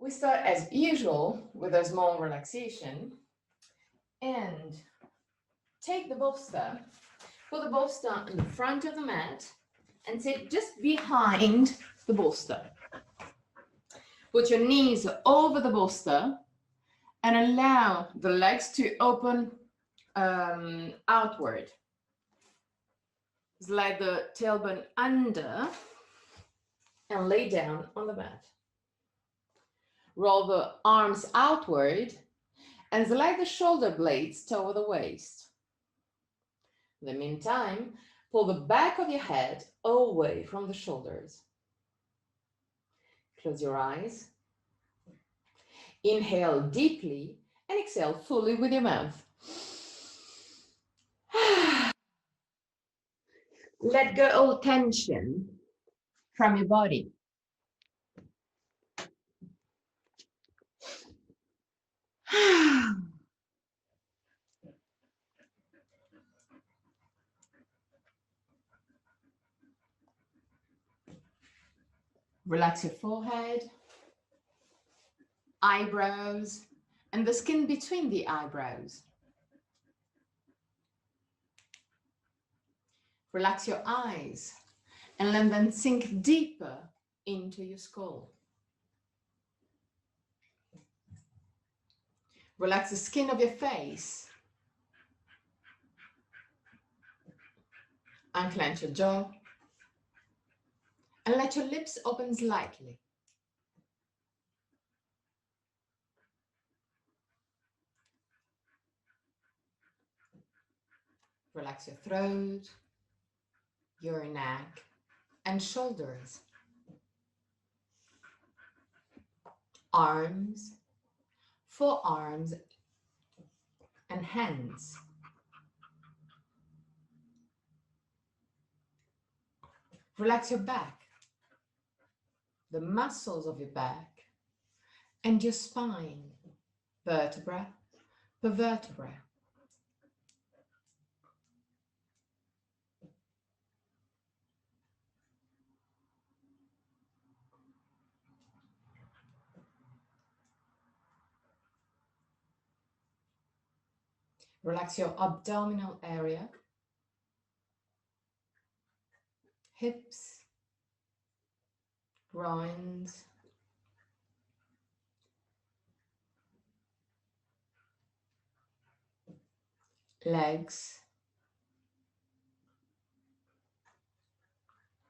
We start as usual with a small relaxation and take the bolster, put the bolster in the front of the mat and sit just behind the bolster. Put your knees over the bolster and allow the legs to open outward. Slide the tailbone under and lay down on the mat. Roll the arms outward and slide the shoulder blades toward the waist. In the meantime, pull the back of your head away from the shoulders. Close your eyes. Inhale deeply and exhale fully with your mouth. Let go all tension from your body. Relax your forehead, eyebrows, and the skin between the eyebrows. Relax your eyes and let them sink deeper into your skull. Relax the skin of your face. Unclench your jaw and let your lips open slightly. Relax your throat, your neck, and shoulders. Arms, forearms, and hands. Relax your back, the muscles of your back, and your spine, vertebra per vertebra. Relax your abdominal area, hips, groins, legs,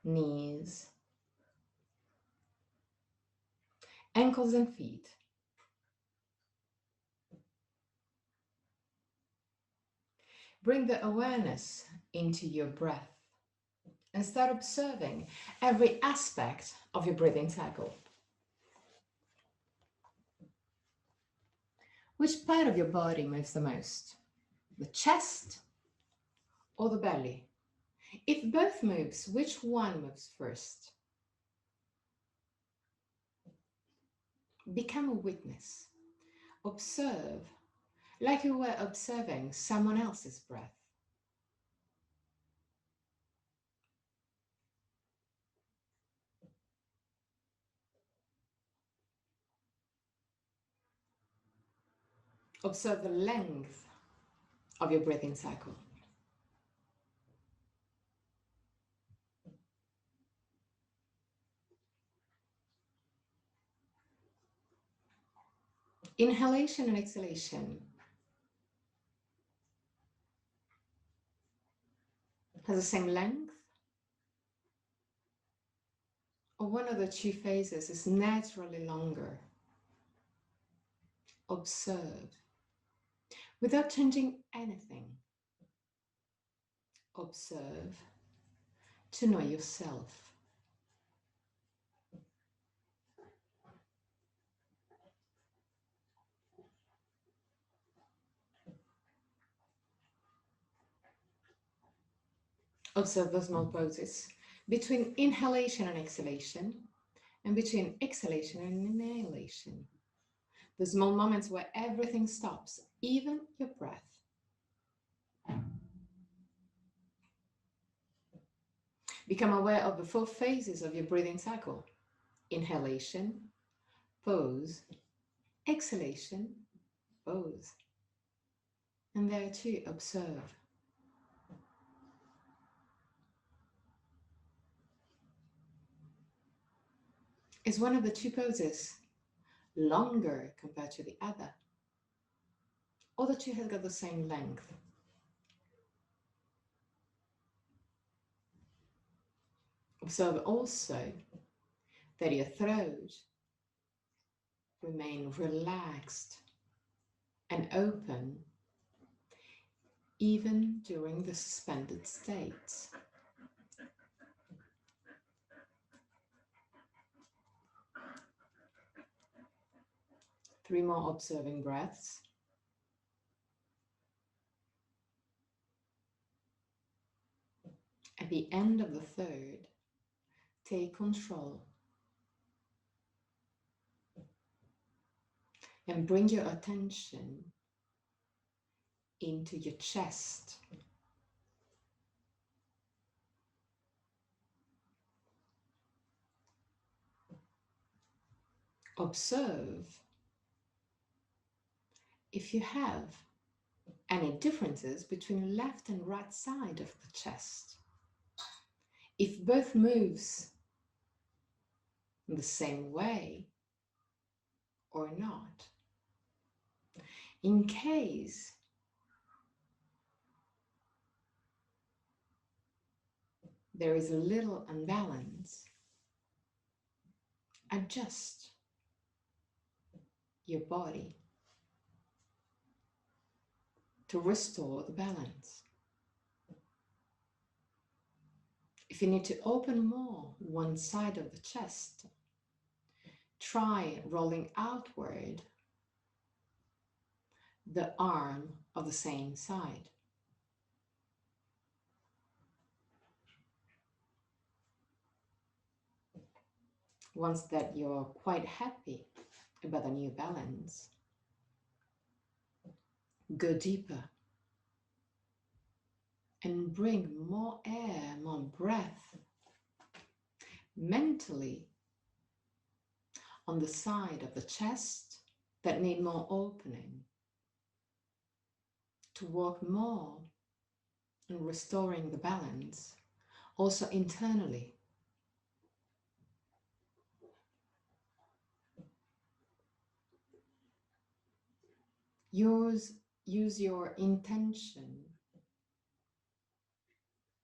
knees, ankles and feet. Bring the awareness into your breath and start observing every aspect of your breathing cycle. Which part of your body moves the most? The chest or the belly? If both moves, which one moves first? Become a witness. Observe like you were observing someone else's breath. Observe the length of your breathing cycle. Inhalation and exhalation has the same length, or one of the two phases is naturally longer. Observe without changing anything. Observe to know yourself. Observe the small pauses between inhalation and exhalation, and between exhalation and inhalation. The small moments where everything stops, even your breath. Become aware of the 4 phases of your breathing cycle: inhalation, pause, exhalation, pause. And there too, observe. Is one of the two poses longer compared to the other? Or the two have got the same length? Observe also that your throat remain relaxed and open even during the suspended state. Three more observing breaths. At the end of the third, take control and bring your attention into your chest. Observe if you have any differences between left and right side of the chest. If both moves in the same way or not. In case there is a little imbalance, adjust your body to restore the balance. If you need to open more one side of the chest, try rolling outward the arm of the same side. Once that you're quite happy about the new balance, go deeper and bring more air, more breath mentally on the side of the chest that need more opening, to work more on restoring the balance, also internally. Use your intention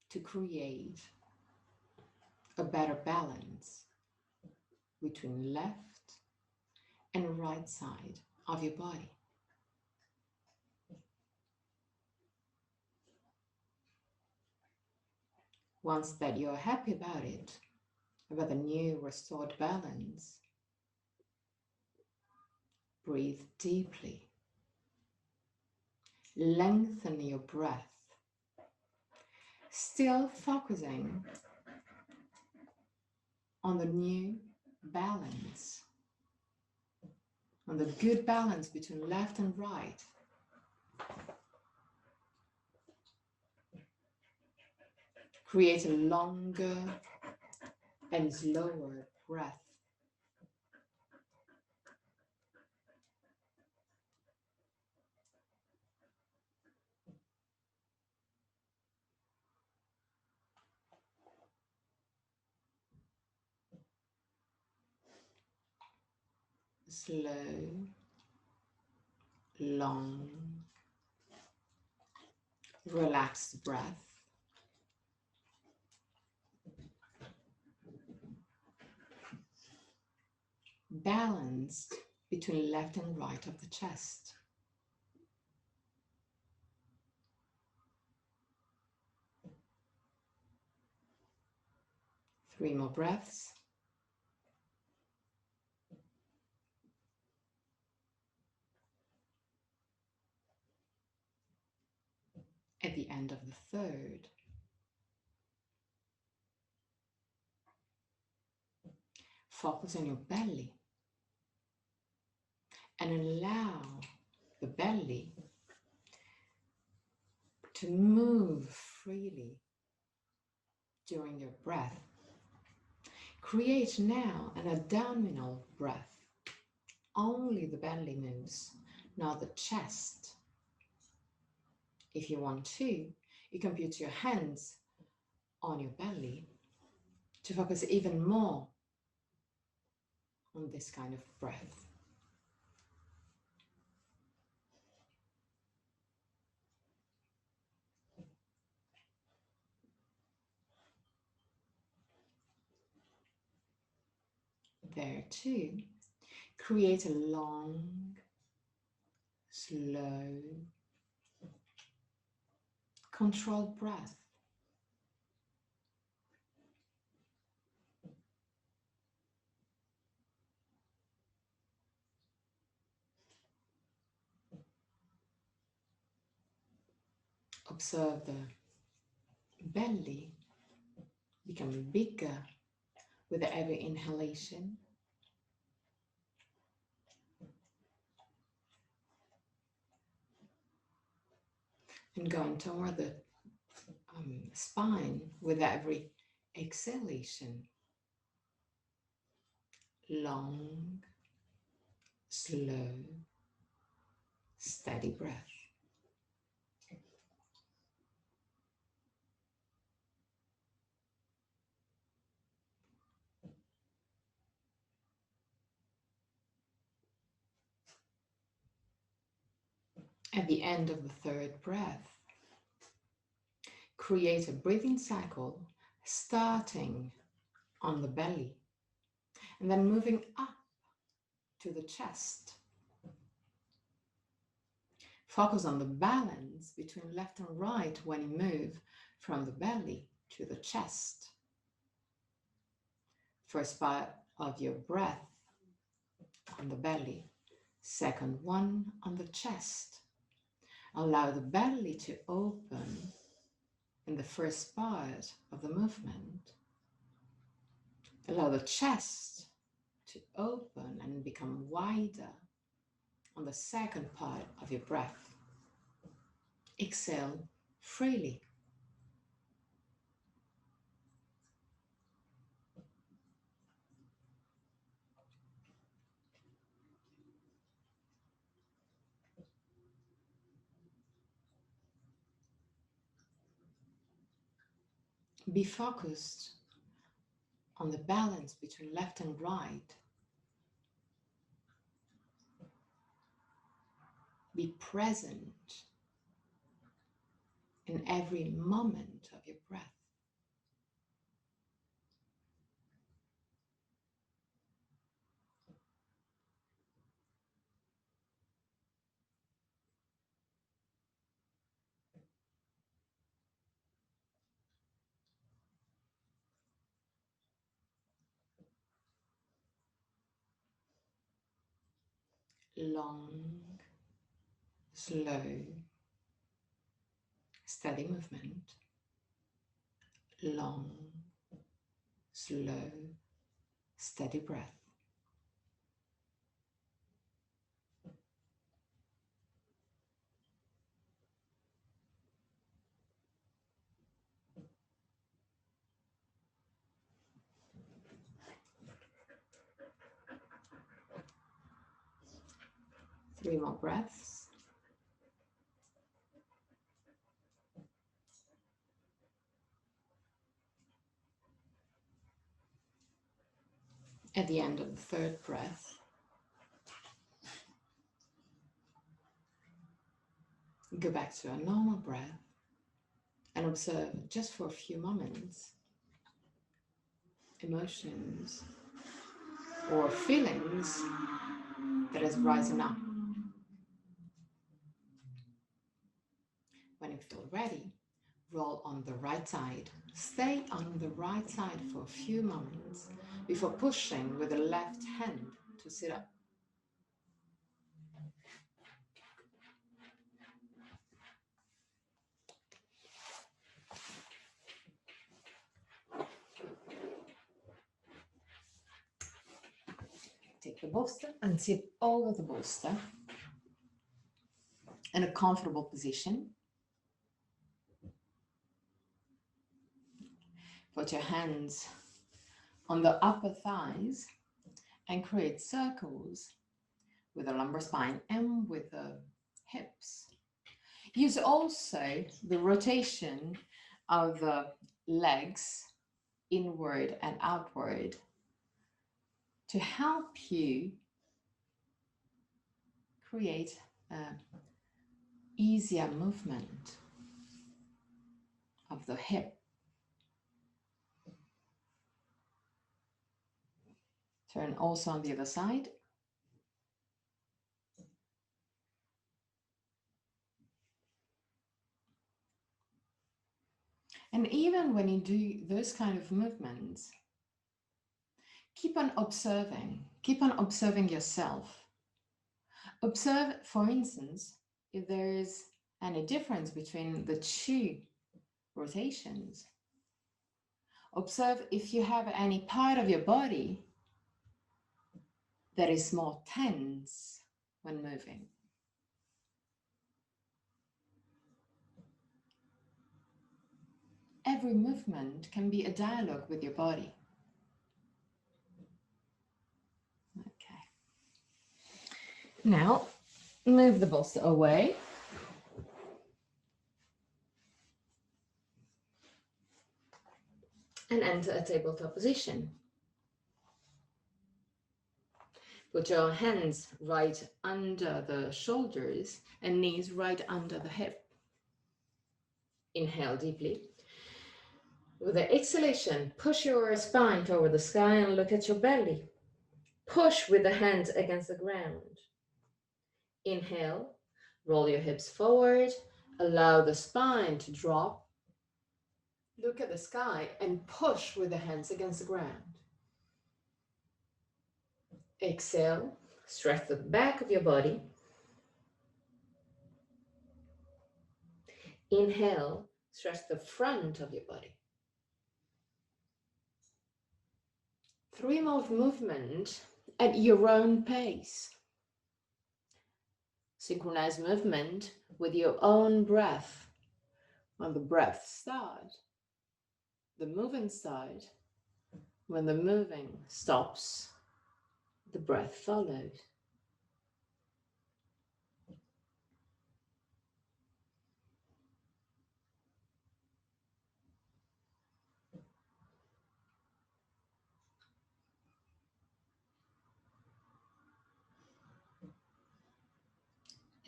to create a better balance between left and right side of your body. Once that you're happy about it, about the new restored balance, breathe deeply. Lengthen your breath, still focusing on the new balance, on the good balance between left and right. Create a longer and slower breath. Slow, long, relaxed breath. Balanced between left and right of the chest. Three more breaths. At the end of the third, focus on your belly and allow the belly to move freely during your breath. Create now an abdominal breath only the belly moves, not the chest. If you want to, you can put your hands on your belly to focus even more on this kind of breath. There too, create a long, slow, controlled breath. Observe the belly become bigger with every inhalation. And going toward the spine with every exhalation. Long, slow, steady breath. At the end of the third breath, create a breathing cycle starting on the belly and then moving up to the chest. Focus on the balance between left and right when you move from the belly to the chest. First part of your breath on the belly, second one on the chest. Allow the belly to open in the first part of the movement. Allow the chest to open and become wider on the second part of your breath. Exhale freely. Be focused on the balance between left and right. Be present in every moment of your breath. Long, slow, steady movement. Long, slow, steady breath. Three more breaths. At the end of the third breath, go back to a normal breath and observe just for a few moments emotions or feelings that is rising up. When you feel ready, roll on the right side. Stay on the right side for a few moments before pushing with the left hand to sit up. Take the bolster and sit over the bolster in a comfortable position. Put your hands on the upper thighs and create circles with the lumbar spine and with the hips. Use also the rotation of the legs inward and outward to help you create an easier movement of the hip. Turn also on the other side. And even when you do those kind of movements, keep on observing yourself. Observe, for instance, if there is any difference between the two rotations. Observe if you have any part of your body that is more tense when moving. Every movement can be a dialogue with your body. Okay. Now, move the bolster away. And enter a tabletop position. Put your hands right under the shoulders and knees right under the hip. Inhale deeply. With the exhalation, push your spine toward the sky and look at your belly. Push with the hands against the ground. Inhale, roll your hips forward, allow the spine to drop. Look at the sky and push with the hands against the ground. Exhale, stretch the back of your body. Inhale, stretch the front of your body. 3 more movements at your own pace. Synchronize movement with your own breath. When the breath starts, the moving starts. When the moving stops, the breath follows.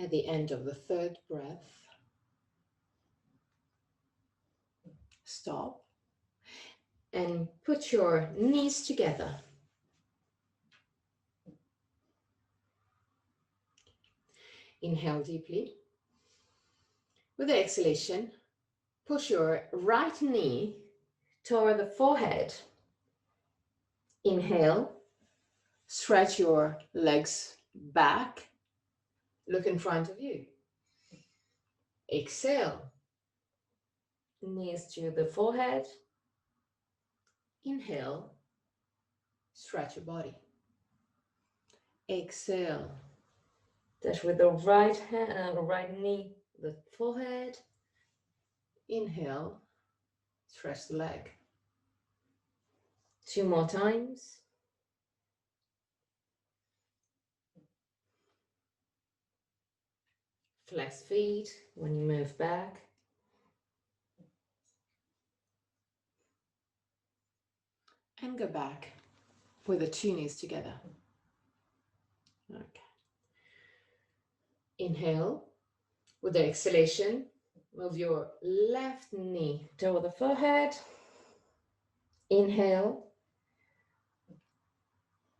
At the end of the 3rd breath, stop and put your knees together. Inhale deeply. With the exhalation, push your right knee toward the forehead. Inhale, stretch your legs back. Look in front of you. Exhale. Knees to the forehead. Inhale. Stretch your body. Exhale. Touch with the right hand, right knee, the forehead. Inhale. Stretch the leg. 2 more times. Flex feet when you move back. And go back with the 2 knees together. Okay. Inhale. With the exhalation, move your left knee toward the forehead. Inhale.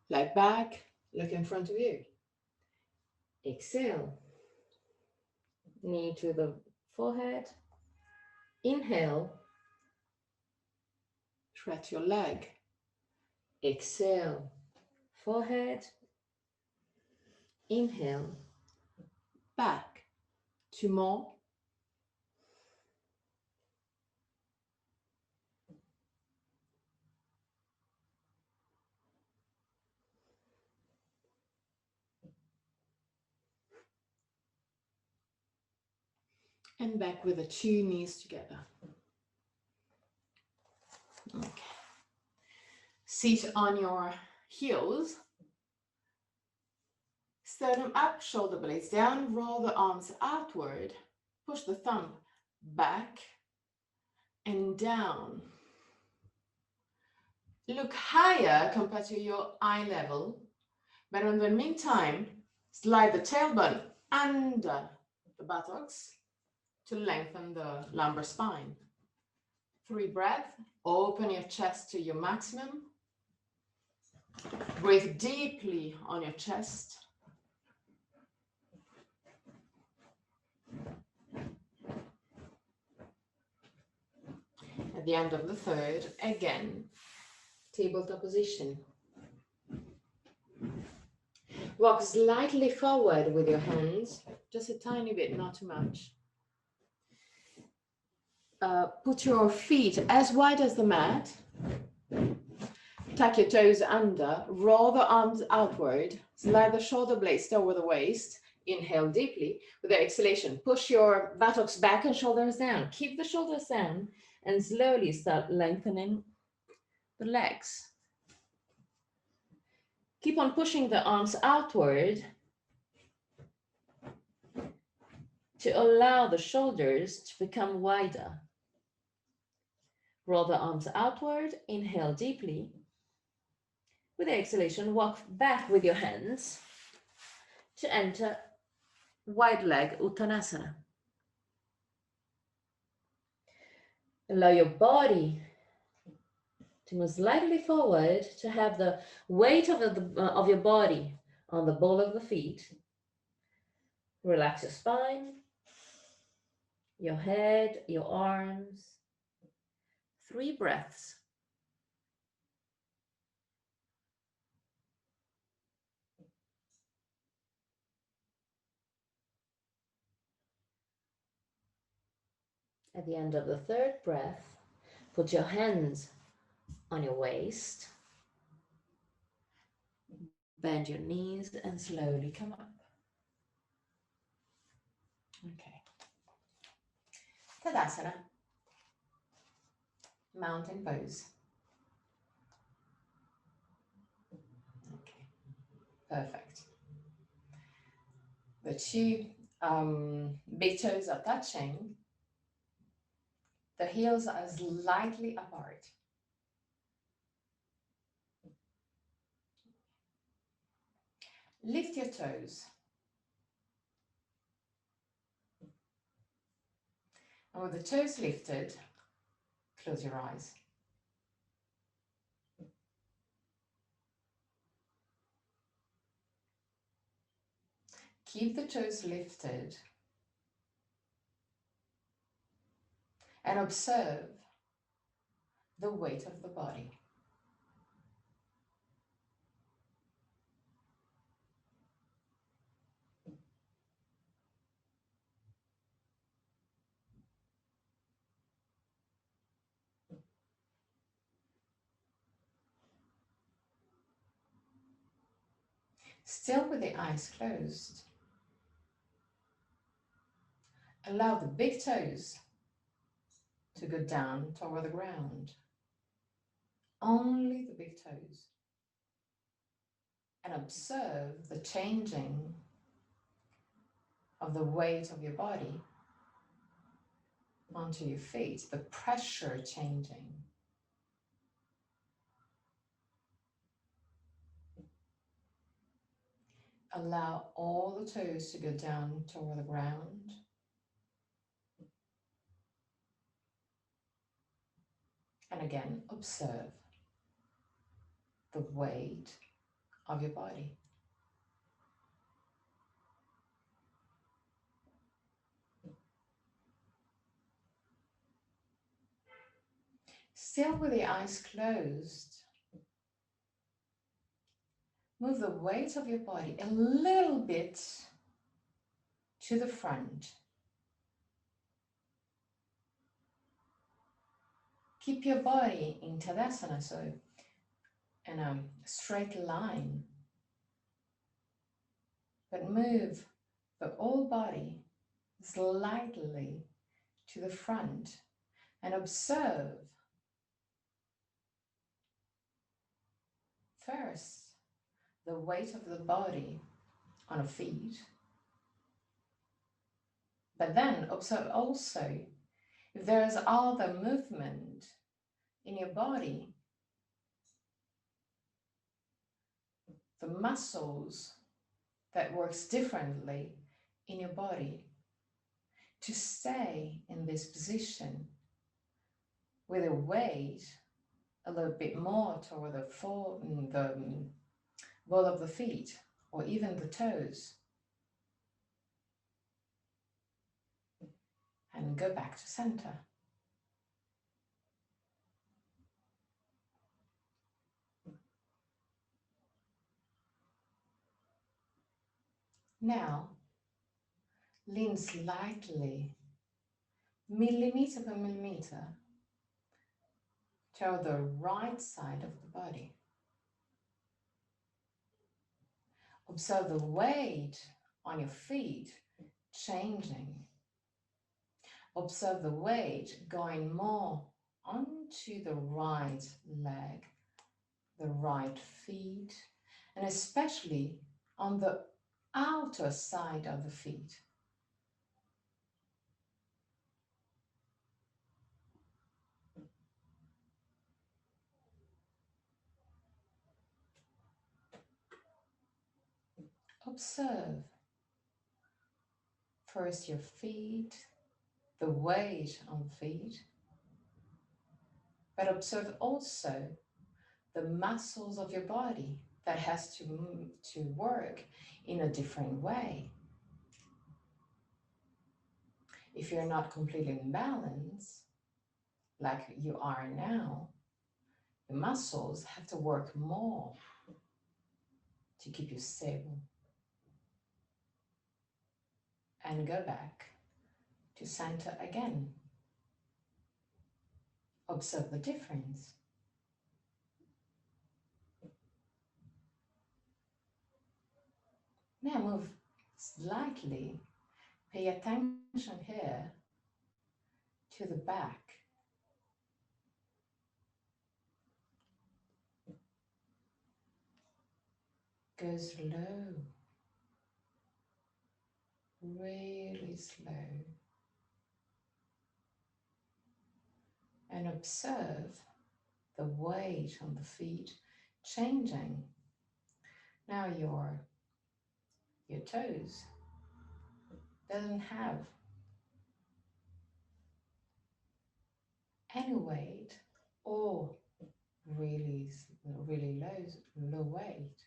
Leg back, look in front of you. Exhale. Knee to the forehead. Inhale. Stretch your leg. Exhale. Forehead. Inhale. Back. 2 more. And back with the 2 knees together. Okay. Sit on your heels. Sternum up, shoulder blades down, roll the arms outward, push the thumb back and down. Look higher compared to your eye level, but in the meantime, slide the tailbone under the buttocks to lengthen the lumbar spine. 3 breaths, open your chest to your maximum. Breathe deeply on your chest. At the end of the third, again, tabletop position. Walk slightly forward with your hands, just a tiny bit, not too much. Put your feet as wide as the mat. Tuck your toes under, roll the arms outward, slide the shoulder blades over the waist. Inhale deeply. With the exhalation, push your buttocks back and shoulders down. Keep the shoulders down and slowly start lengthening the legs. Keep on pushing the arms outward to allow the shoulders to become wider. Roll the arms outward, inhale deeply. With the exhalation, walk back with your hands to enter wide leg Uttanasana. Allow your body to move slightly forward, to have the weight of your body on the ball of the feet. Relax your spine, your head, your arms. 3 breaths. At the end of the third breath, put your hands on your waist. Bend your knees and slowly come up. Okay. Tadasana. Mountain pose. Okay. Perfect. The 2 big toes are touching. The heels are slightly apart. Lift your toes. And with the toes lifted, close your eyes. Keep the toes lifted and observe the weight of the body. Still with the eyes closed, allow the big toes to go down toward the ground. Only the big toes. And observe the changing of the weight of your body onto your feet, the pressure changing. Allow all the toes to go down toward the ground. And again, observe the weight of your body. Still with the eyes closed, move the weight of your body a little bit to the front. Keep your body in Tadasana, so in a straight line, but move the whole body slightly to the front and observe first the weight of the body on her feet. But then observe also if there is other movement in your body, the muscles that works differently in your body to stay in this position with a weight a little bit more toward the ball of the feet or even the toes. And go back to center. Now, lean slightly, millimeter per millimeter, to the right side of the body. Observe the weight on your feet changing. Observe the weight going more onto the right leg, the right feet, and especially on the outer side of the feet. Observe first your feet, the weight on the feet, but observe also the muscles of your body that has to move, to work in a different way. If you're not completely in balance, like you are now, the muscles have to work more to keep you stable. And go back to center again. Observe the difference. Now move slightly. Pay attention here to the back. Go slow, really slow. And observe the weight on the feet changing. Now your toes doesn't have any weight or really low weight.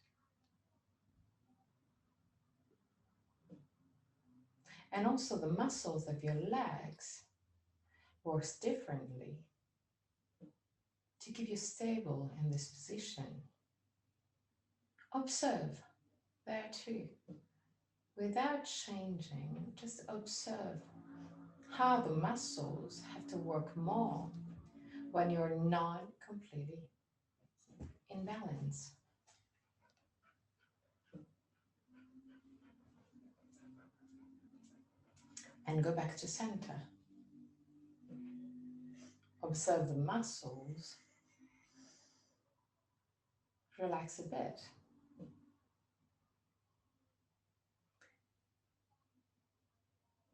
And also the muscles of your legs works differently to keep you stable in this position. Observe there too. Without changing, just observe how the muscles have to work more when you're not completely in balance. And go back to center. Observe the muscles. Relax a bit.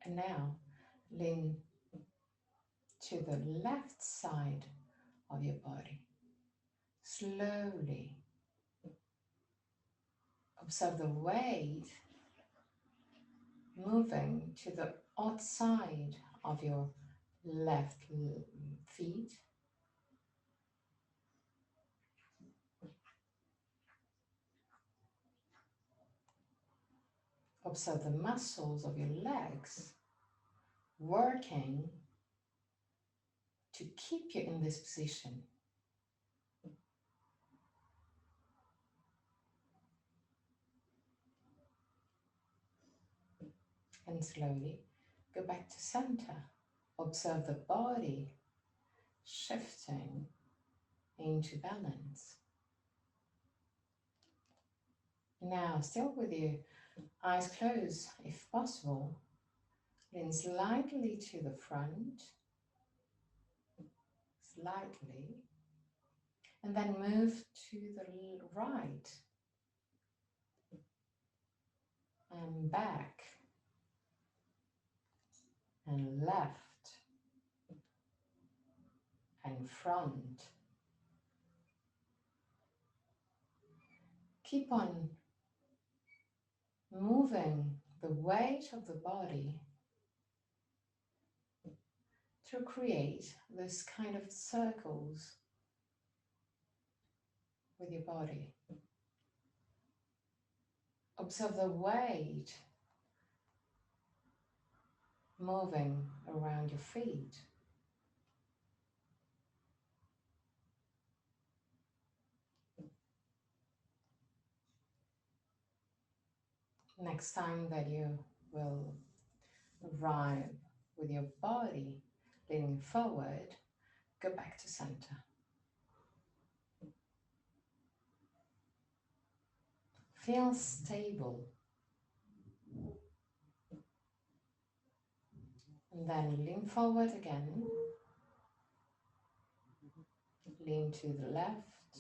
And now lean to the left side of your body. Slowly. Observe the weight moving to the outside of your left feet. Observe the muscles of your legs working to keep you in this position. And slowly go back to center. Observe the body shifting into balance. Now, still with your eyes closed, if possible, lean slightly to the front, slightly, and then move to the right. and back and left and front. Keep on moving the weight of the body to create this kind of circles with your body. Observe the weight moving around your feet. Next time that you will arrive with your body leaning forward, go back to center. Feel stable. And then lean forward again. Lean to the left,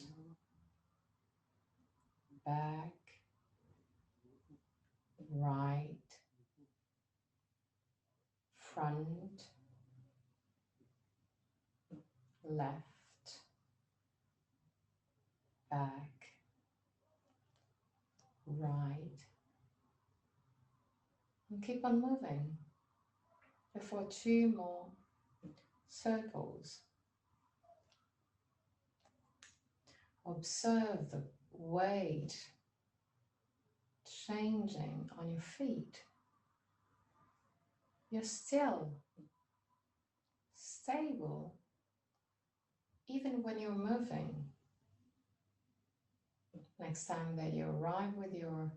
back, right, front, left, back, right, and keep on moving for 2 more circles. Observe the weight changing on your feet. You're still stable even when you're moving. Next time that you arrive with your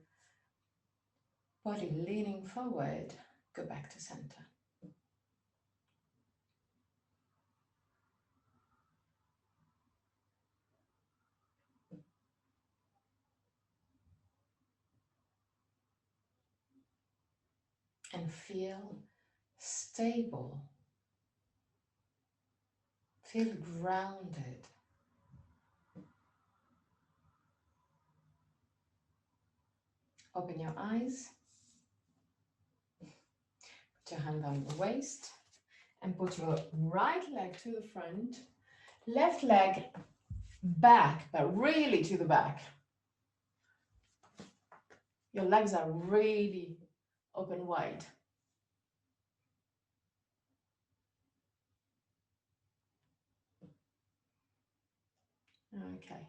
body leaning forward, go back to center. And feel stable. Feel grounded. Open your eyes. Put your hand on your waist and put your right leg to the front, left leg back, but really to the back. Your legs are really open wide. Okay.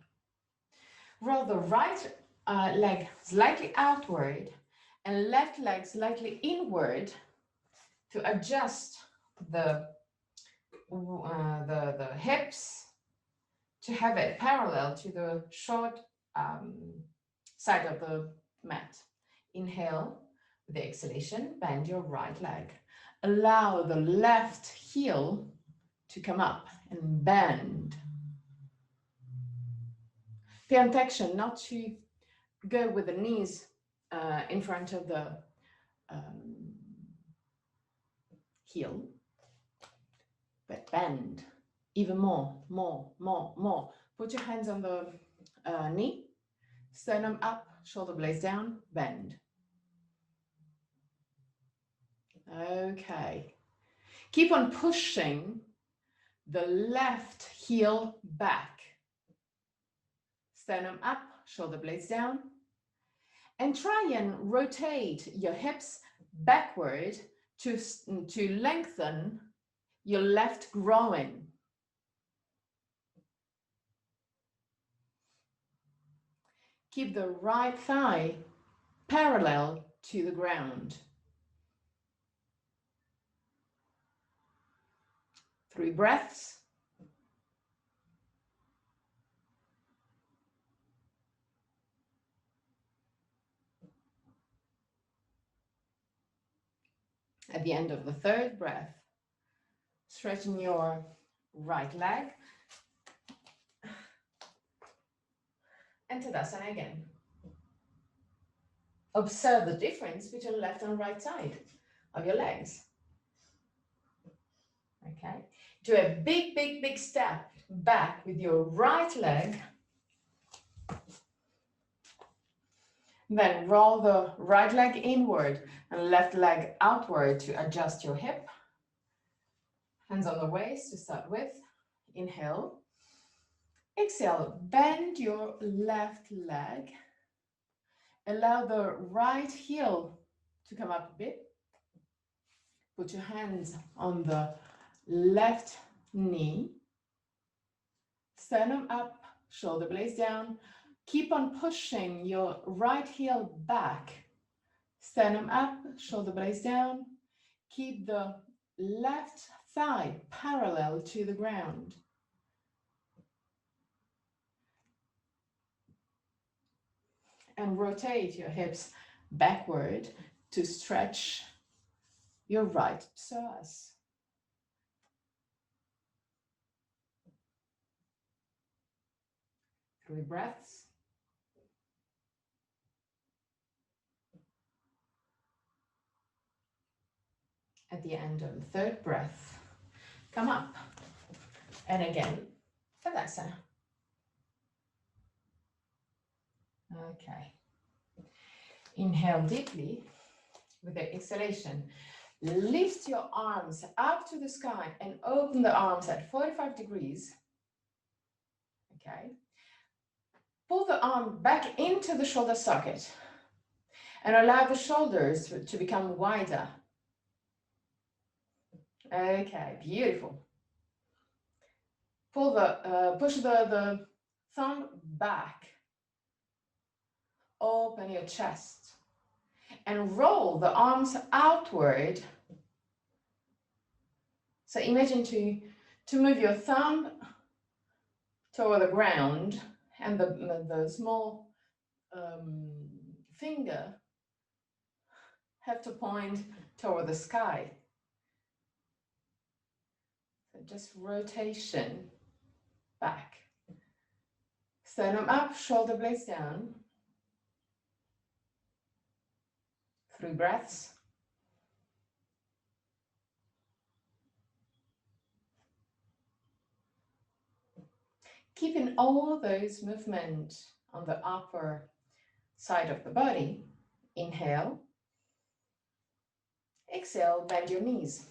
Roll the right leg slightly outward and left leg slightly inward to adjust the hips to have it parallel to the short side of the mat. Inhale with the exhalation, bend your right leg. Allow the left heel to come up and bend. Pay attention not to go with the knees in front of the heel, but bend even more. Put your hands on the knee, sternum up, shoulder blades down, bend. Okay. Keep on pushing the left heel back. Sternum up, shoulder blades down, and try and rotate your hips backward to lengthen your left groin. Keep the right thigh parallel to the ground. 3 breaths. At the end of the 3rd breath, straighten your right leg. And Tadasana again. Observe the difference between left and right side of your legs. Okay. Do a big step back with your right leg. Then roll the right leg inward and left leg outward to adjust your hip. Hands on the waist to start with. Inhale. Exhale, bend your left leg. Allow the right heel to come up a bit. Put your hands on the left knee. Sternum up, shoulder blades down. Keep on pushing your right heel back. Sternum up, shoulder blades down. Keep the left thigh parallel to the ground. And rotate your hips backward to stretch your right psoas. 3 breaths. At the end of the 3rd breath, come up. And again, Tadasana. Okay. Inhale deeply with the exhalation. Lift your arms up to the sky and open the arms at 45 degrees. Okay. Pull the arm back into the shoulder socket and allow the shoulders to become wider. Okay, beautiful. Pull push the thumb back. Open your chest and roll the arms outward. So imagine to move your thumb toward the ground and the small finger have to point toward the sky. So just rotation back. Sternum up, shoulder blades down. 3 breaths. Keeping all those movements on the upper side of the body. Inhale. Exhale, bend your knees.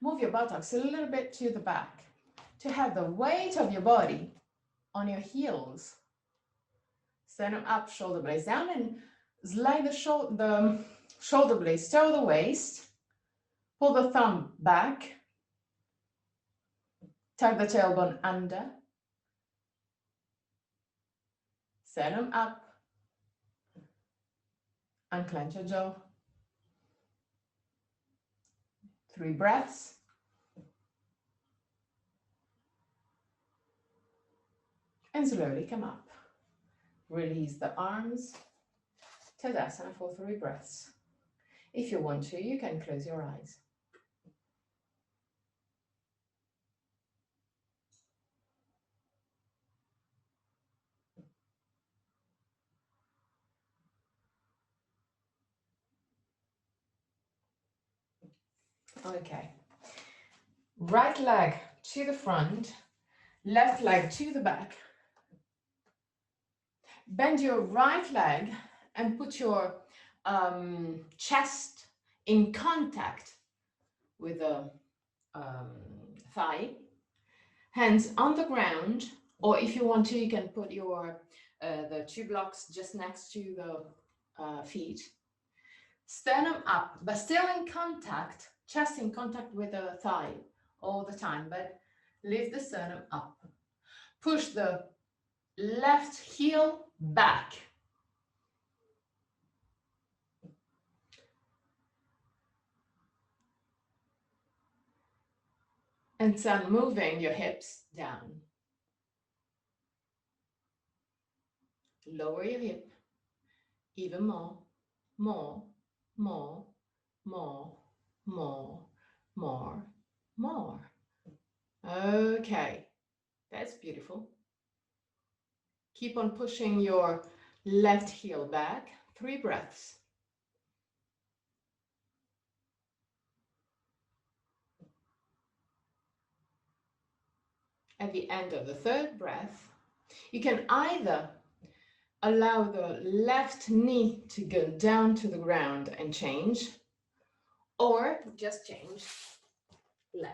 Move your buttocks a little bit to the back to have the weight of your body on your heels. Sternum up, shoulder blades down, and slide the shoulder blades toward the waist. Pull the thumb back. Tuck the tailbone under. Sternum up. Unclench your jaw. 3 breaths. And slowly come up. Release the arms. Tadasana for 3 breaths. If you want to, you can close your eyes. Okay. Right leg to the front, left leg to the back. Bend your right leg and put your chest in contact with the thigh. Hands on the ground, or if you want to, you can put your the 2 blocks just next to the feet. Sternum up, but still in contact, chest in contact with the thigh all the time, but lift the sternum up. Push the left heel back. And start moving your hips down. Lower your hip even more, more, more, more, more, more, more. Okay, that's beautiful. Keep on pushing your left heel back. 3 breaths. At the end of the third breath, you can either allow the left knee to go down to the ground and change, or just change leg.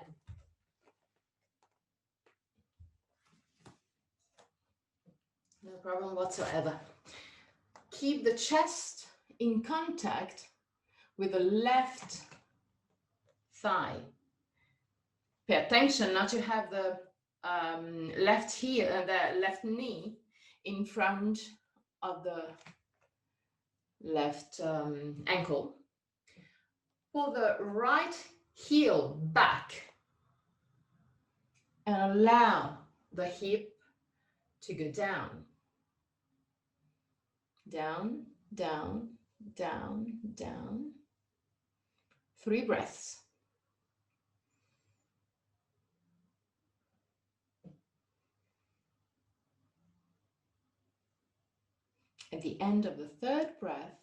No problem whatsoever. Keep the chest in contact with the left thigh. Pay attention not to have the left heel, the left knee in front of the left ankle. Pull the right heel back and allow the hip to go down. Down, down, down, down. 3 breaths. At the end of the third breath,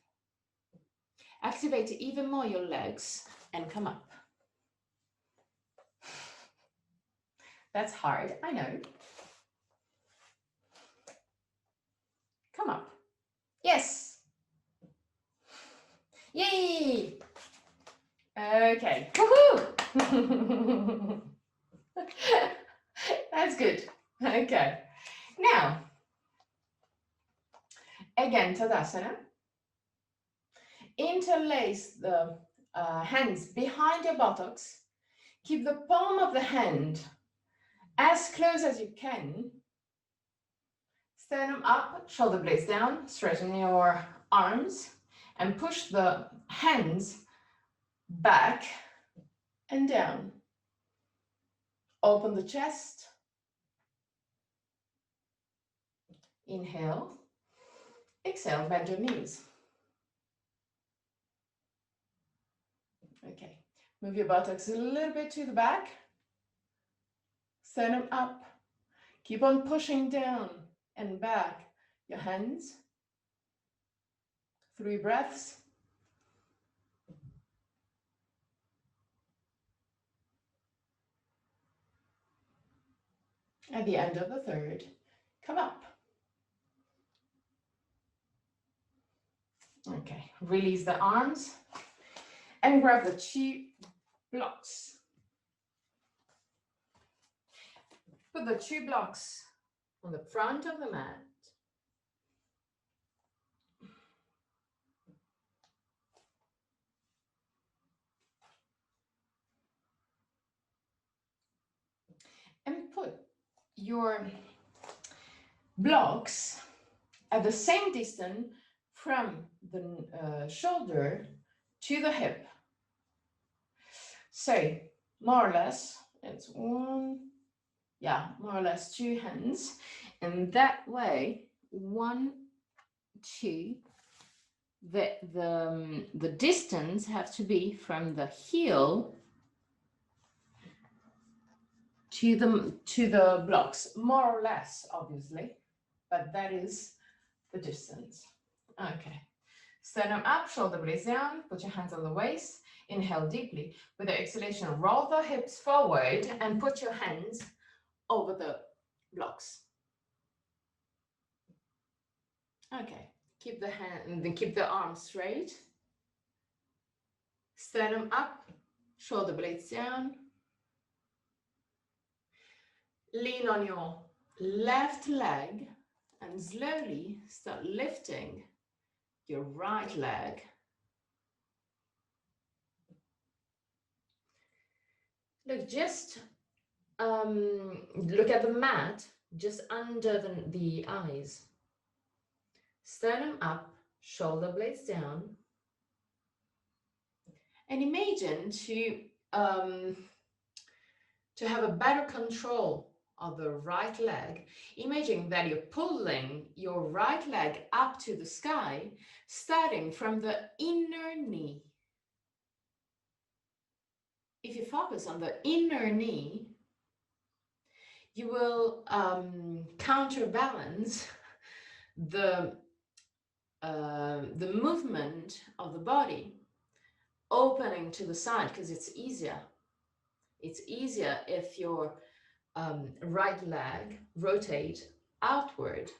activate even more your legs and come up. That's hard, I know. Come up. Yes. Yay. Okay. Woohoo. That's good. Okay. Now, again, Tadasana. Interlace the hands behind your buttocks. Keep the palm of the hand as close as you can. Sternum up, shoulder blades down, straighten your arms and push the hands back and down. Open the chest. Inhale. Exhale, bend your knees. Okay, move your buttocks a little bit to the back. Sternum up. Keep on pushing down and back your hands. 3 breaths. At the end of the third, come up. Okay, release the arms and grab the 2 blocks. Put the 2 blocks on the front of the mat. And put your blocks at the same distance from the shoulder to the hip. So more or less, it's 1, yeah, more or less 2 hands. And that way, 1, 2, the distance have to be from the heel to the blocks, more or less, obviously, but that is the distance. Okay, sternum up, shoulder blades down, put your hands on the waist, inhale deeply. With the exhalation, roll the hips forward and put your hands over the blocks. Okay, keep the arms straight. Sternum up, shoulder blades down. Lean on your left leg and slowly start lifting your right leg. Look, just look at the mat just under the eyes. Sternum up, shoulder blades down. And imagine to have a better control of the right leg. Imagine that you're pulling your right leg up to the sky, starting from the inner knee. If you focus on the inner knee, you will counterbalance the movement of the body, opening to the side, because it's easier. It's easier if your right leg rotate outward.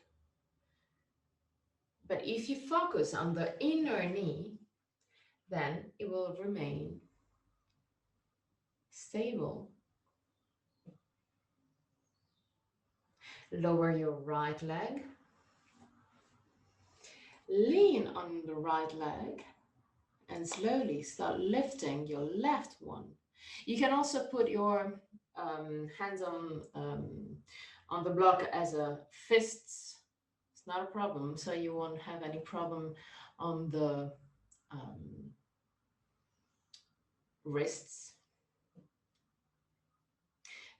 But if you focus on the inner knee, then it will remain stable. Lower your right leg. Lean on the right leg and slowly start lifting your left one. You can also put your hands on the block as a fists. It's not a problem, so you won't have any problem on the wrists.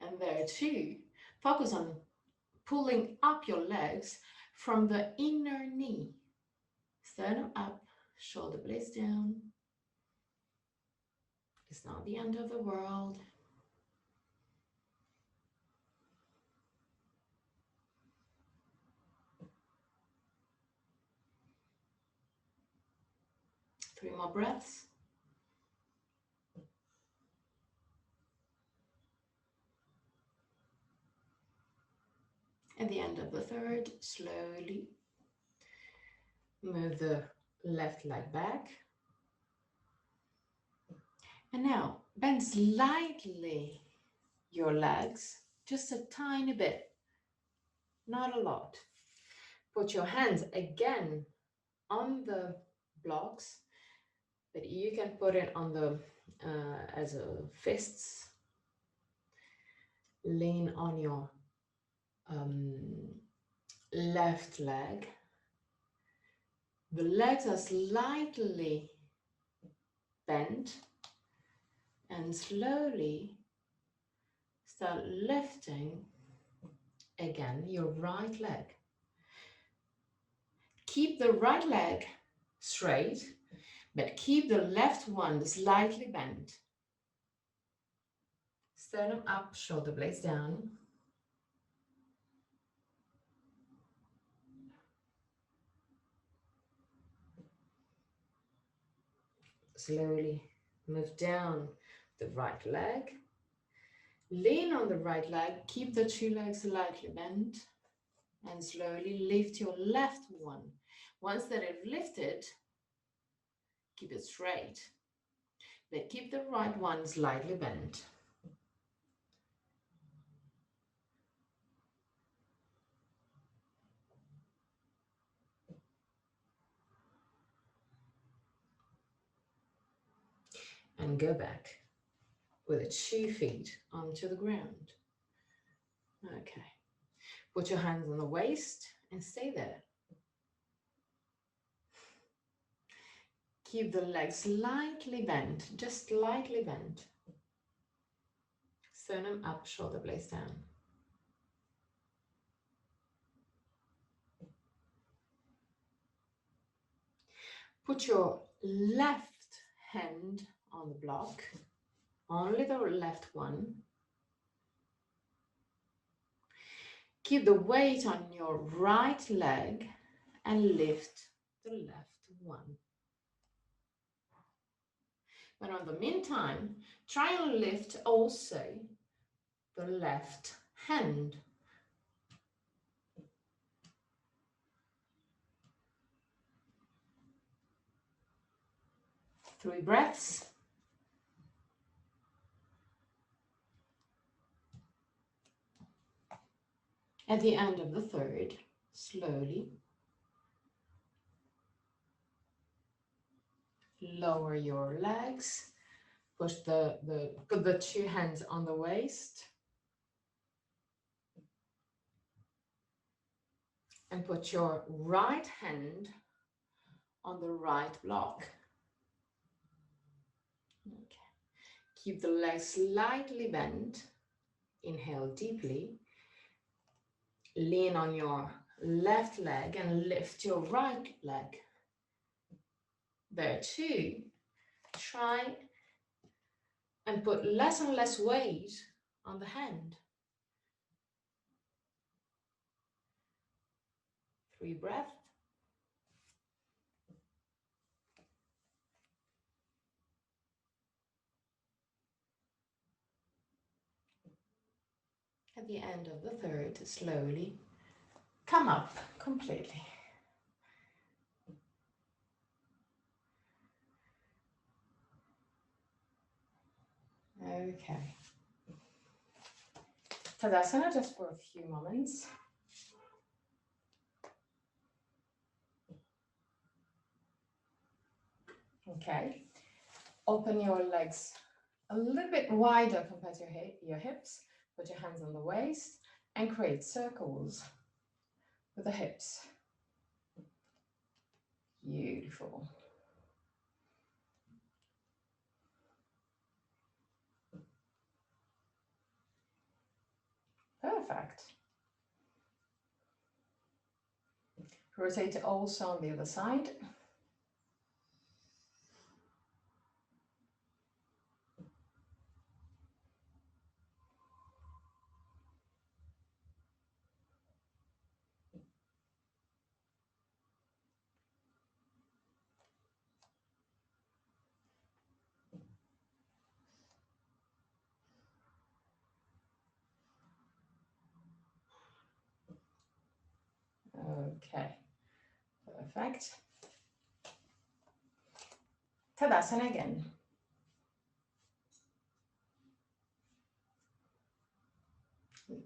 And there too, focus on pulling up your legs from the inner knee. Sternum up, shoulder blades down. It's not the end of the world. Three more breaths. At the end of the third, slowly move the left leg back. And now bend slightly your legs, just a tiny bit, not a lot. Put your hands again on the blocks, but you can put it on the as a fists. Lean on your left leg. The legs are slightly bent and slowly start lifting again your right leg. Keep the right leg straight, but keep the left one slightly bent. Sternum up, shoulder blades down. Slowly move down the right leg. Lean on the right leg, keep the two legs slightly bent, and slowly lift your left one. Once that it's lifted, keep it straight, but keep the right one slightly bent. And go back with the 2 feet onto the ground. Okay. Put your hands on the waist and stay there. Keep the legs slightly bent, just slightly bent. Sternum up, shoulder blades down. Put your left hand on the block, only the left one. Keep the weight on your right leg and lift the left one. But in the meantime, try and lift also the left hand. Three breaths. At the end of the third, slowly lower your legs. Push put the 2 hands on the waist. And put your right hand on the right block. Okay. Keep the legs slightly bent. Inhale deeply. Lean on your left leg and lift your right leg. There too, try and put less and less weight on the hand. 3 breaths. At at the end of the third, slowly come up completely. Okay. Tadasana just for a few moments. Okay. Open your legs a little bit wider compared to your hips. Put your hands on the waist and create circles with the hips. Beautiful. Perfect. Rotate also on the other side. Okay, perfect. Tadasana again.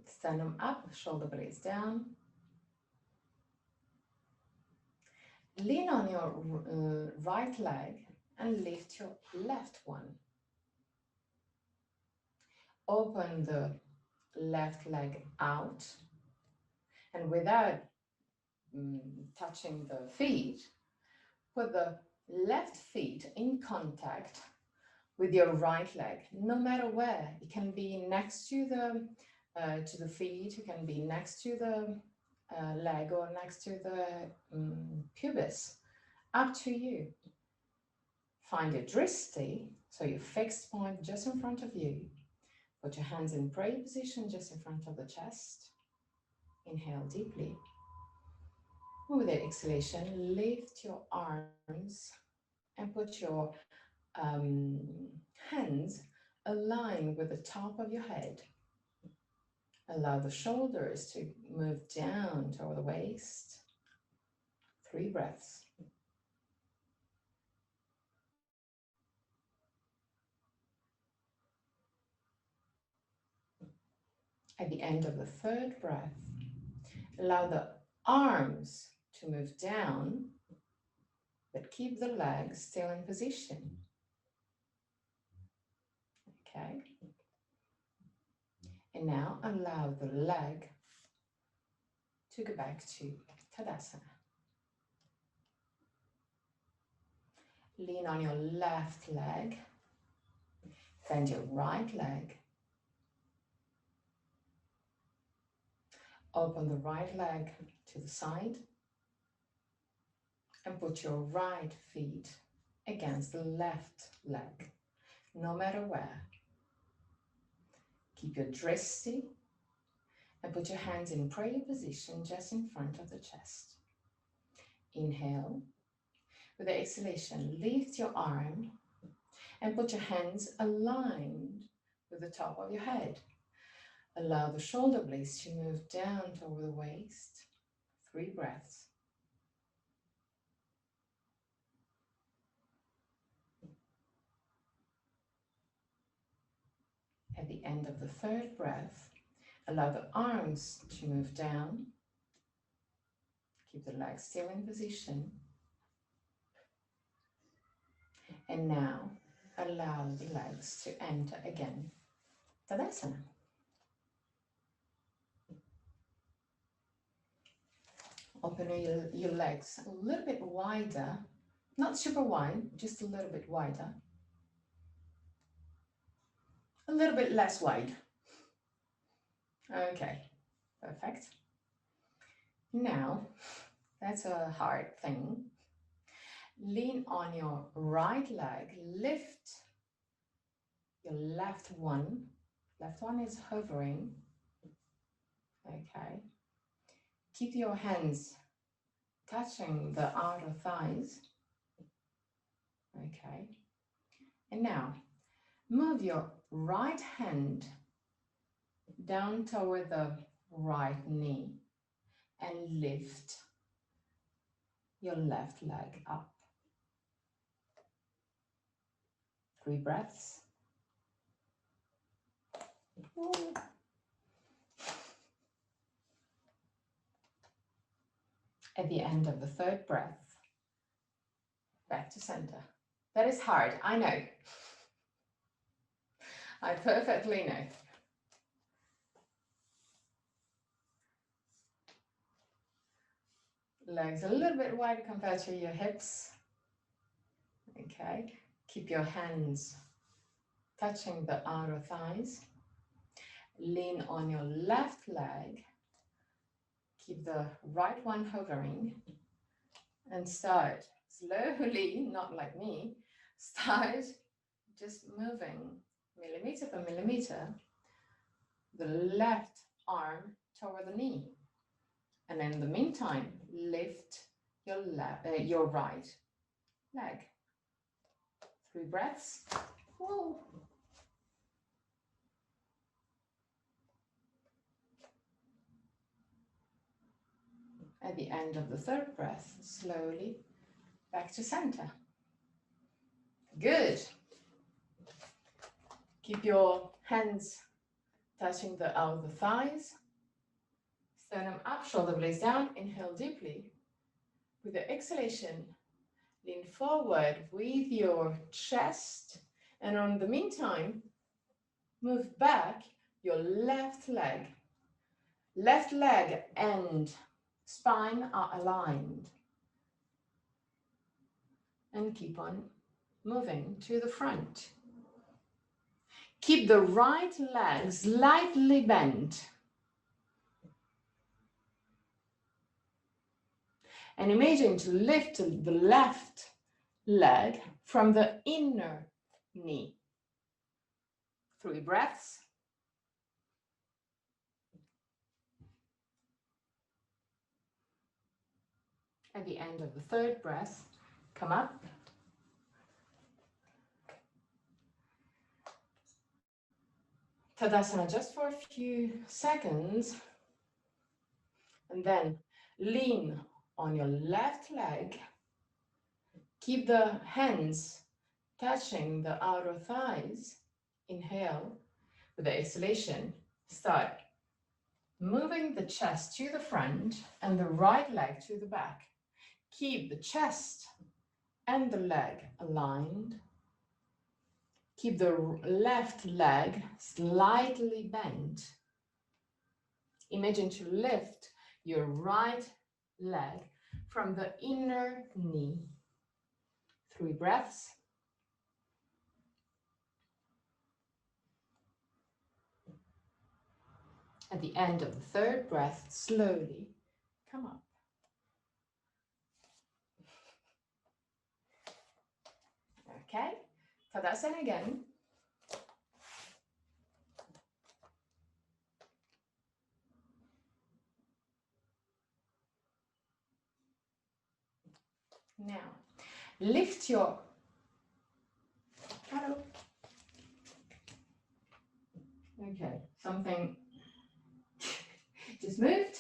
Sternum up, shoulder blades down. Lean on your right leg and lift your left one. Open the left leg out, and without touching the feet, put the left feet in contact with your right leg, no matter where. It can be next to the feet, it can be next to the leg or next to the pubis. Up to you. Find your dristi, so your fixed point just in front of you. Put your hands in prayer position just in front of the chest. Inhale deeply. With the exhalation, lift your arms and put your hands aligned with the top of your head. Allow the shoulders to move down toward the waist. 3 breaths. At the end of the 3rd breath, allow the arms to move down, but keep the legs still in position. Okay. And now allow the leg to go back to Tadasana. Lean on your left leg, bend your right leg. Open the right leg to the side and put your right feet against the left leg, no matter where. Keep your dristi and put your hands in prayer position just in front of the chest. Inhale. With the exhalation, lift your arm and put your hands aligned with the top of your head. Allow the shoulder blades to move down toward the waist. 3 breaths. At the end of the 3rd breath, allow the arms to move down. Keep the legs still in position. And now, allow the legs to enter again. Tadasana. Open your legs a little bit wider, not super wide, just a little bit wider. A little bit less wide. Okay, perfect. Now, that's a hard thing. Lean on your right leg, lift your left one. Left one is hovering. Okay. Keep your hands touching the outer thighs. Okay. And now, move your right hand down toward the right knee and lift your left leg up. 3 breaths. Ooh. At the end of the 3rd breath, back to center. That is hard, I know. I perfectly know. Legs a little bit wide compared to your hips. Okay, keep your hands touching the outer thighs. Lean on your left leg. Keep the right one hovering. And start slowly, not like me, start just moving millimeter per millimeter the left arm toward the knee. And in the meantime, lift your right leg. 3 breaths. Woo. At the end of the 3rd breath, slowly back to center. Good. Keep your hands touching the outer thighs. Sternum up, shoulder blades down. Inhale deeply. With the exhalation, lean forward with your chest. And in the meantime, move back your left leg. Left leg and spine are aligned. And keep on moving to the front. Keep the right leg slightly bent. And imagine to lift the left leg from the inner knee. 3 breaths. At the end of the 3rd breath, come up. Tadasana just for a few seconds. And then lean on your left leg. Keep the hands touching the outer thighs. Inhale. With the exhalation, start moving the chest to the front and the right leg to the back. Keep the chest and the leg aligned. Keep the left leg slightly bent. Imagine to lift your right leg from the inner knee. 3 breaths. At the end of the 3rd breath, slowly come up. Okay, Tadasana again. Now, lift your, hello. Okay, something just moved.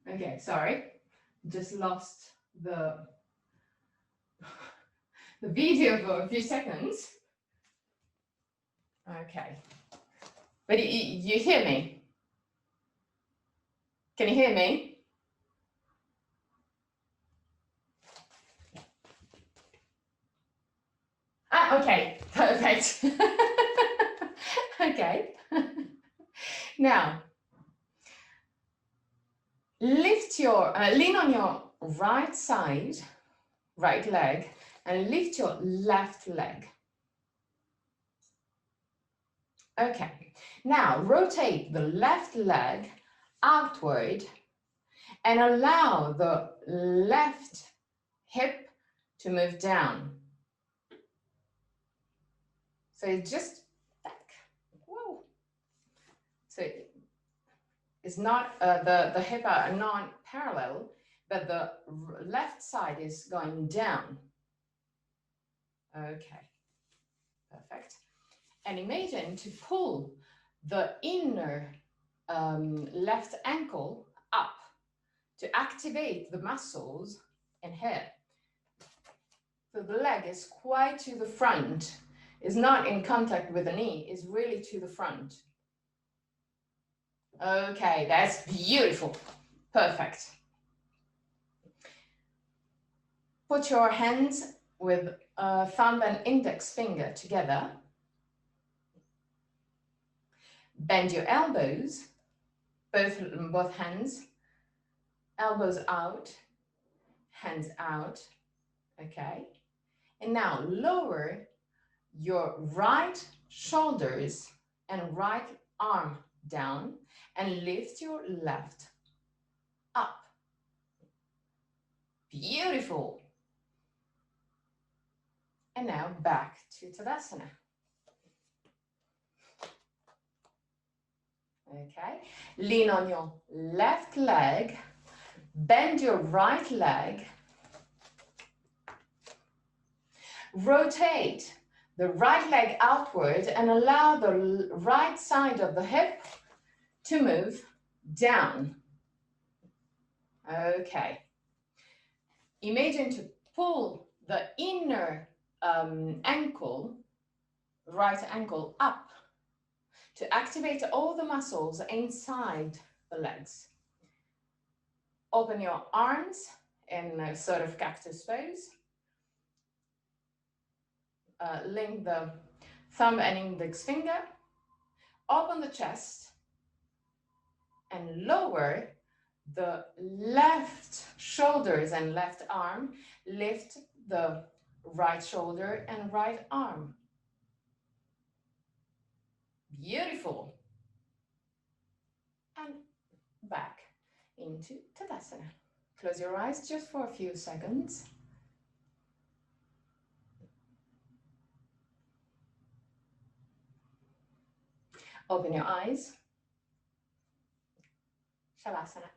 Okay, sorry, just lost the video for a few seconds. Okay, but you hear me? Can you hear me? Ah, okay, perfect. Okay. Now, lift your, lean on your right side, right leg, and lift your left leg. Okay, now rotate the left leg outward and allow the left hip to move down. So it's just back. Whoa. So it's not, the hip are non-parallel, but the left side is going down. Okay, Perfect. And imagine to pull the inner left ankle up to activate the muscles in here. So the leg is quite to the front, is not in contact with the knee, is really to the front. Okay, that's beautiful. Perfect. Put your hands with thumb and index finger together. Bend your elbows, both hands, elbows out, hands out, okay? And now lower your right shoulders and right arm down and lift your left up. Beautiful. And now back to Tadasana. Okay, lean on your left leg, bend your right leg, rotate the right leg outward and allow the right side of the hip to move down. Okay, imagine to pull the inner ankle, right ankle up to activate all the muscles inside the legs. Open your arms in a sort of cactus pose. Link the thumb and index finger. Open the chest and lower the left shoulders and left arm. Lift the right shoulder and right arm. Beautiful. And back into Tadasana. Close your eyes just for a few seconds. Open your eyes. Shavasana.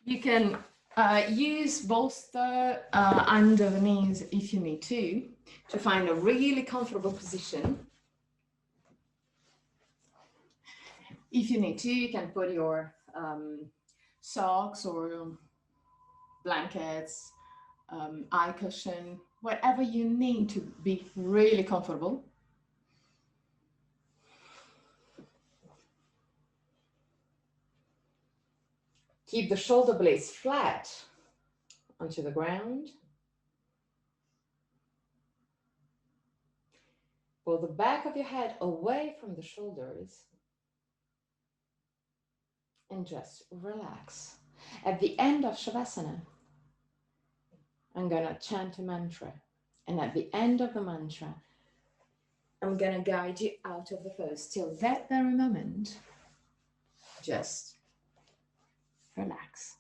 You can use bolster under the knees if you need to find a really comfortable position. If you need to, you can put your socks or blankets, eye cushion, whatever you need to be really comfortable. Keep the shoulder blades flat onto the ground. Pull the back of your head away from the shoulders. And just relax. At the end of Shavasana, I'm going to chant a mantra. And at the end of the mantra, I'm going to guide you out of the pose. Till that very moment, just relax.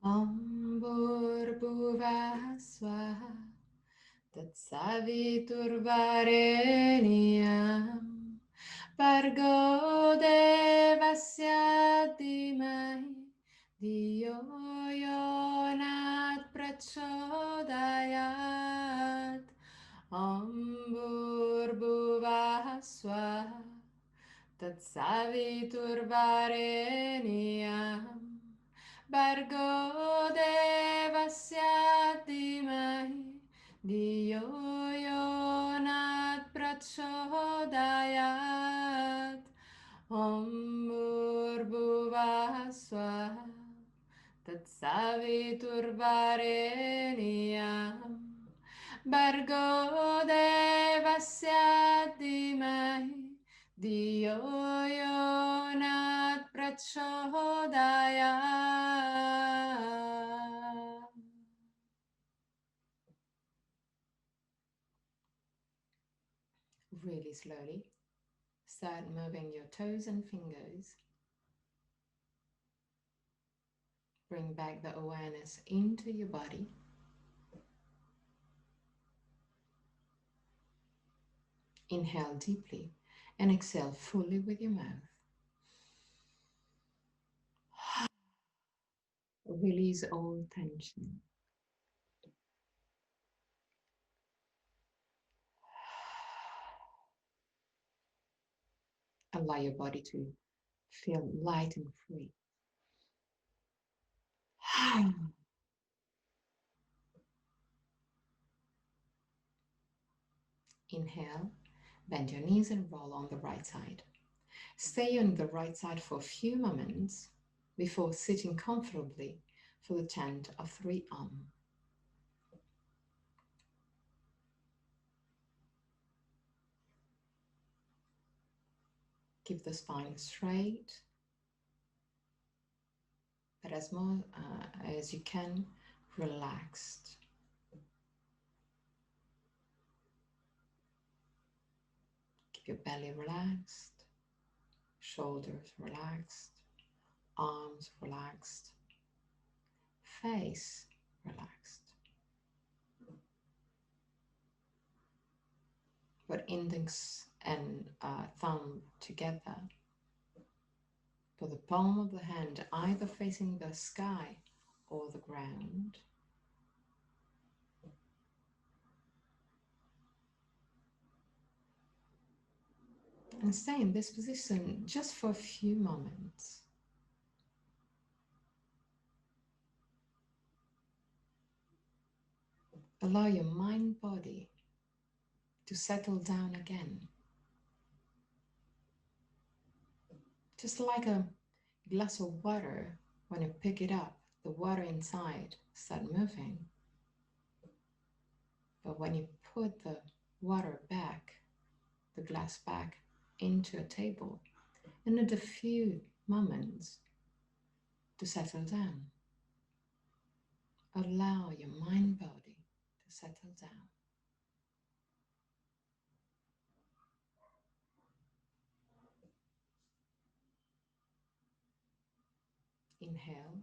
Om Bhurбhuvah Swaha Tatsaviturvarenyam Bhargo Devasya Dhimahi Dhiyo Yo Nat Prachodayat Om Bhurбhuvah Swaha Tatsaviturvarenyam Bhargo Devasya Dhimahi Dhiyo Yo Nat Prachodayat Om Bhurбhuvah Swaha Tatsaviturvarenyam Bhargo Devasya Dhimahi Dhiyo Yo Nat Prachodayat. Really slowly, start moving your toes and fingers. Bring back the awareness into your body. Inhale deeply and exhale fully with your mouth. Release all tension. Allow your body to feel light and free. Inhale, bend your knees and roll on the right side. Stay on the right side for a few moments before sitting comfortably for the chant of 3 Om. Keep the spine straight, but as more as you can, relaxed. Keep your belly relaxed, shoulders relaxed, arms relaxed, face relaxed. Put index and thumb together. Put the palm of the hand either facing the sky or the ground. And stay in this position just for a few moments. Allow your mind body to settle down again. Just like a glass of water, when you pick it up, the water inside starts moving. But when you put the water back, the glass back into a table, and need a few moments to settle down. Allow your mind body to settle down. Inhale.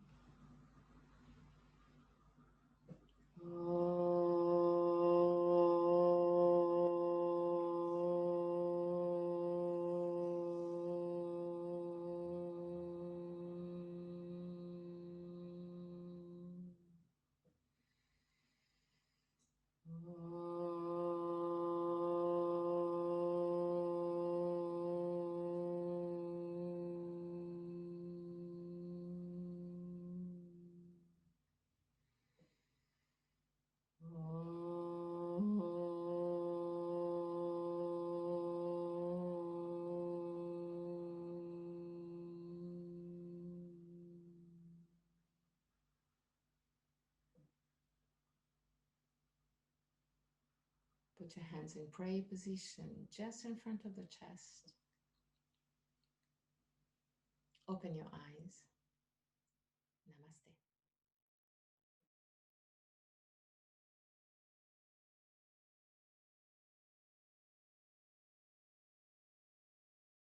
Put your hands in prayer position just in front of the chest. Open your eyes.